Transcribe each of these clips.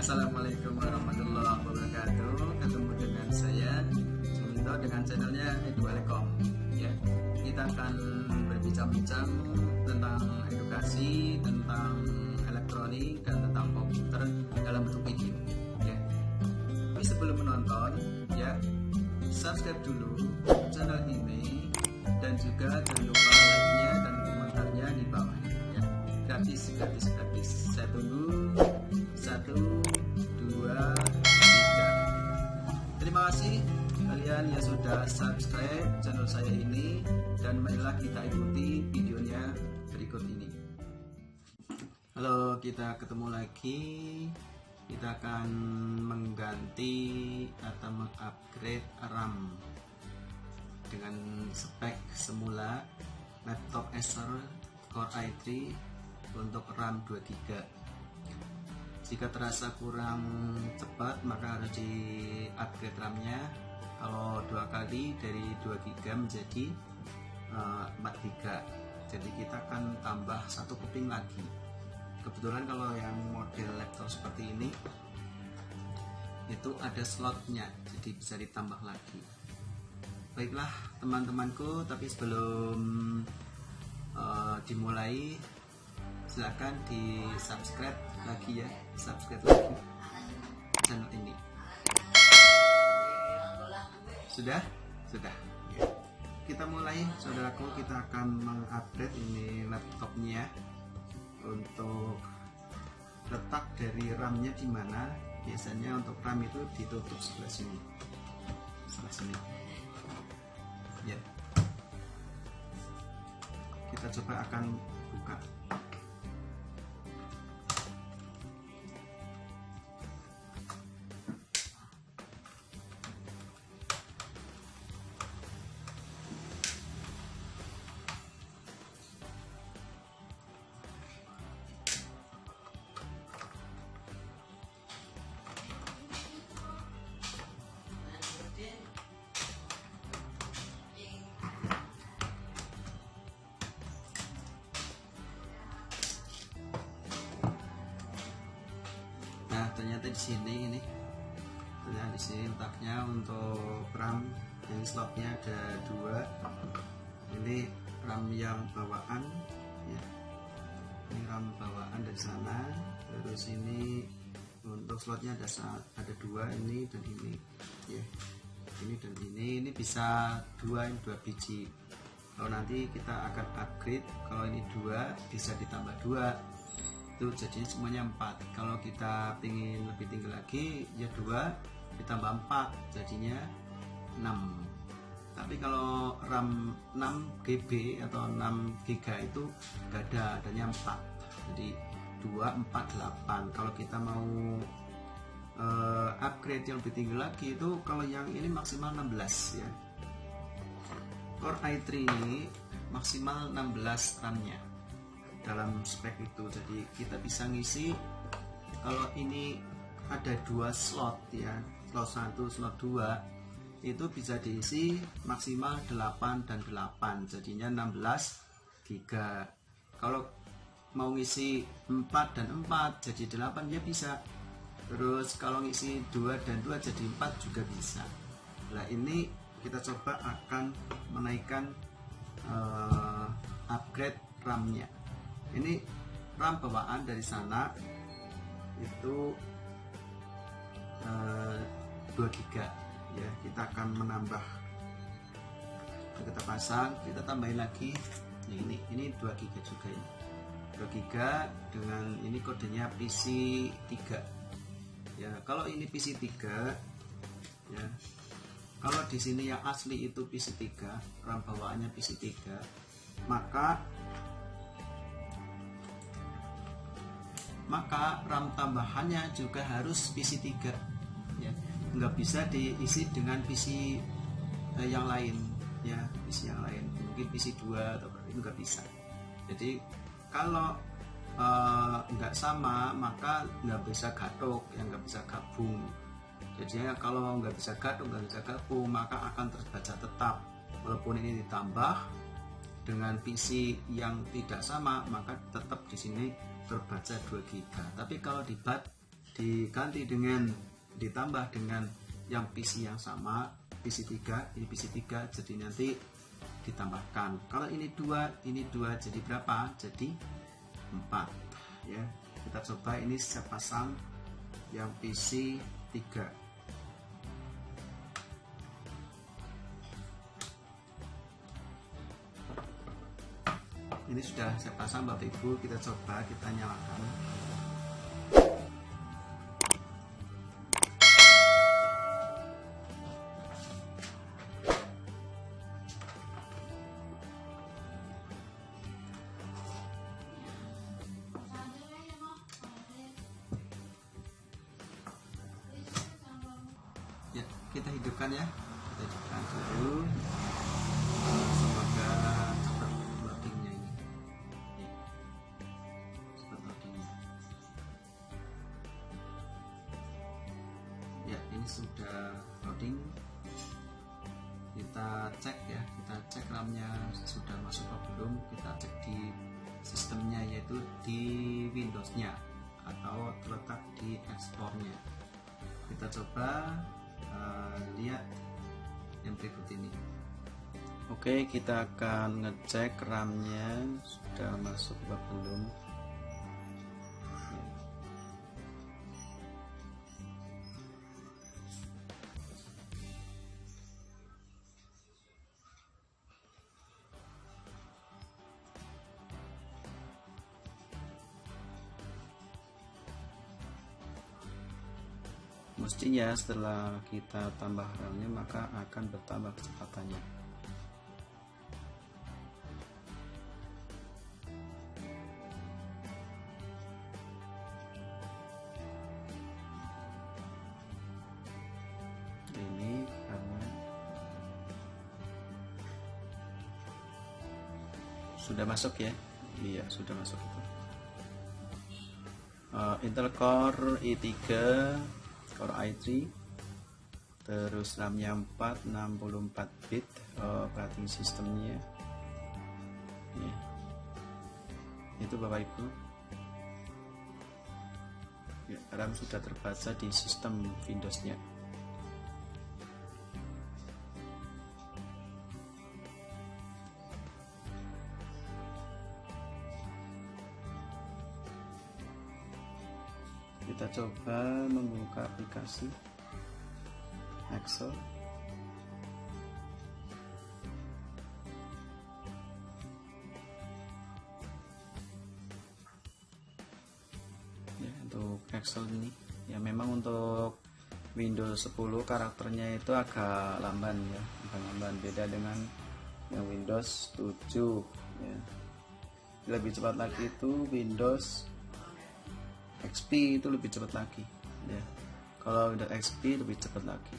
Assalamualaikum warahmatullahi wabarakatuh. Ketemu dengan saya Suminto dengan channelnya Edualekom. Ya, kita akan berbincang-bincang tentang edukasi, tentang elektronik dan tentang komputer dalam bentuk video. Ya, tapi sebelum menonton, ya subscribe dulu channel ini dan juga jangan lupa like-nya dan komentarnya di bawah. Ya, gratis. Saya tunggu. 1, 2, 3. Terima kasih kalian yang sudah subscribe channel saya ini, dan marilah kita ikuti videonya berikut ini. Halo, kita ketemu lagi. Kita akan mengganti atau mengupgrade RAM dengan spek semula laptop Acer Core i3 untuk RAM 2GB. Jika terasa kurang cepat, maka harus di upgrade RAM-nya. Kalau 2 kali dari 2GB menjadi 4GB. Jadi kita akan tambah 1 keping lagi. Kebetulan kalau yang model laptop seperti ini itu ada slotnya, jadi bisa ditambah lagi. Baiklah teman-temanku, tapi sebelum dimulai, silakan di subscribe lagi ya, subscribe lagi channel ini. Sudah ya. Kita mulai, saudaraku. Kita akan mengupgrade ini laptopnya. Untuk letak dari RAM-nya di mana? Biasanya untuk RAM itu ditutup sebelah sini, ya. Kita coba akan buka. Ternyata di sini letaknya untuk RAM. Ini slotnya ada 2. Ini RAM yang bawaan ya. Ini RAM bawaan dari sana. Terus ini untuk slotnya ada 2, ini dan ini ya. Ini dan ini bisa 2 biji. Kalau nanti kita akan upgrade, kalau ini 2 bisa ditambah 2, itu jadinya semuanya 4. Kalau kita ingin lebih tinggi lagi ya 2 ditambah 4 jadinya 6. Tapi kalau RAM 6GB atau 6GB itu gak ada, adanya 4. Jadi 2, 4, 8. Kalau kita mau upgrade yang lebih tinggi lagi, itu kalau yang ini maksimal 16 ya. Core i3 ini maksimal 16 RAM-nya dalam spek itu. Jadi kita bisa ngisi, kalau ini ada 2 slot ya, slot 1, slot 2, itu bisa diisi maksimal 8 dan 8, jadinya 16 GB. Kalau mau ngisi 4 dan 4 jadi 8 ya bisa. Terus kalau ngisi 2 dan 2 jadi 4 juga bisa. Nah, ini kita coba akan menaikkan upgrade RAM-nya. Ini RAM bawaan dari sana itu 2GB ya. Kita akan menambah, kita pasang, kita tambahin lagi. Ini 2GB juga, ini 2GB dengan ini kodenya PC3 ya. Kalau ini PC3 ya, kalau di sini yang asli itu PC3, RAM bawaannya PC3, maka RAM tambahannya juga harus PC3 ya. Nggak bisa diisi dengan PC yang lain ya, PC yang lain, mungkin PC2 atau itu nggak bisa. Jadi kalau nggak sama, maka nggak bisa gathok, yang nggak bisa gabung. Jadinya kalau nggak bisa gathok, nggak bisa gabung, maka akan terbaca tetap. Walaupun ini ditambah dengan PC yang tidak sama, maka tetap di sini terbaca 2 GB. Tapi kalau ditambah dengan yang PC yang sama, PC 3, ini PC 3, jadi nanti ditambahkan. Kalau ini 2, jadi berapa? Jadi 4 ya. Kita coba ini saya pasang yang PC 3. Ini sudah saya pasang Bapak Ibu, kita coba, kita nyalakan. Ya, kita hidupkan ya, kita hidupkan dulu. Semoga cepat loadingnya ini. Ya, cepat loadingnya. Ya, ini sudah loading. Kita cek ya, kita cek RAM-nya sudah masuk atau belum. Kita cek di sistemnya, yaitu di Windows-nya atau terletak di ekspornya. Kita coba lihat yang berikut ini. Oke, kita akan ngecek RAM-nya sudah masuk atau belum. Mestinya setelah kita tambah RAM-nya maka akan bertambah kecepatannya. Ini karena sudah masuk ya. Iya, sudah masuk itu. Intel Core i3, Core i3, terus RAM-nya 4, 64 bit, operating sistemnya ya. Itu Bapak Ibu ya, RAM sudah terbaca di sistem Windows-nya. Kita coba membuka aplikasi Excel. Ya, untuk Excel ini ya, memang untuk Windows 10 karakternya itu agak lamban ya, agak lamban, beda dengan yang Windows 7 ya. Lebih cepat lagi itu Windows XP, itu lebih cepat lagi ya. Kalau Windows XP lebih cepat lagi.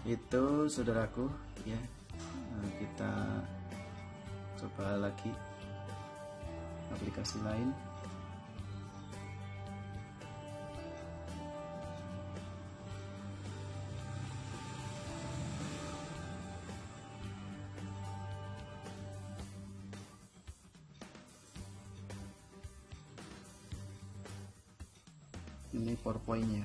Itu saudaraku ya. Nah, kita coba lagi aplikasi lain. Ini PowerPoint-nya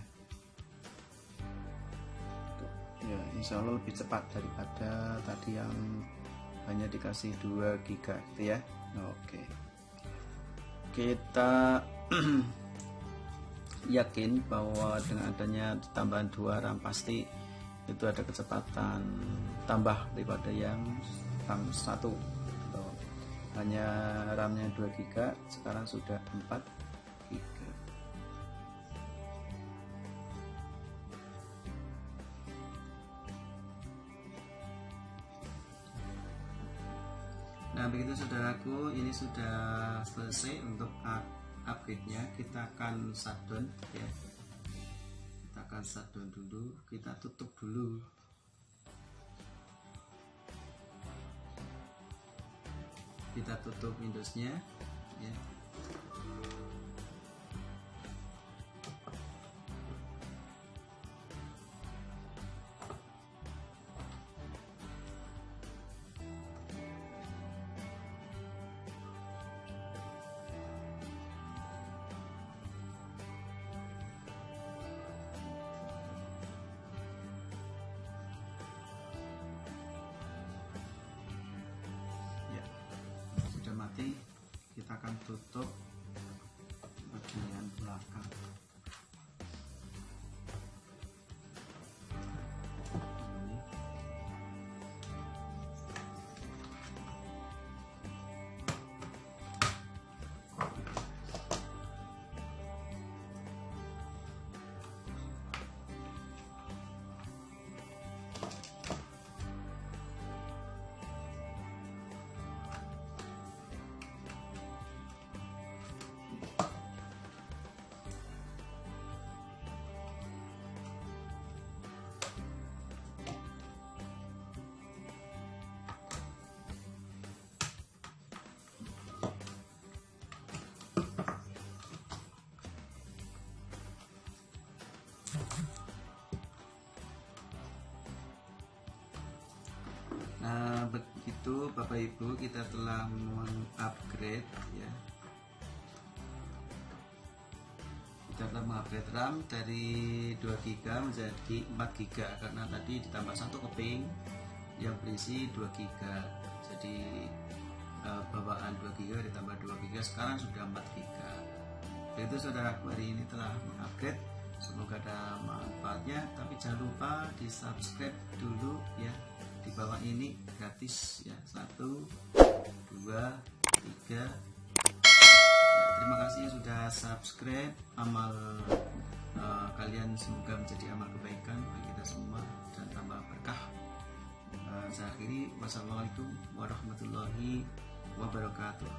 ya, insya Allah lebih cepat daripada tadi yang hanya dikasih 2 GB gitu ya. Oke, kita yakin bahwa dengan adanya tambahan 2 RAM pasti itu ada kecepatan tambah daripada yang RAM 1. Hanya RAM-nya 2 GB, sekarang sudah 4 GB. Nah, begitu saudaraku, ini sudah selesai untuk upgrade-nya. Kita akan shutdown ya. Kita akan shutdown dulu, kita tutup dulu. Kita tutup Windows-nya ya. nanti kita akan tutup bagian belakang. Nah, begitu Bapak Ibu, kita telah mengupgrade ya. Kita telah mengupgrade RAM dari 2 GB menjadi 4 GB karena tadi ditambah satu keping yang berisi 2 GB. Jadi bawaan 2 GB ditambah 2 GB sekarang sudah 4 GB. Begitu saudara, hari ini telah mengupgrade. Semoga ada manfaatnya, tapi jangan lupa di subscribe dulu ya, di bawah ini gratis ya, 1, 2, 3 ya. Terima kasih sudah subscribe. Amal kalian semoga menjadi amal kebaikan bagi kita semua dan tambah berkah. Saya akhiri, wassalamualaikum warahmatullahi wabarakatuh.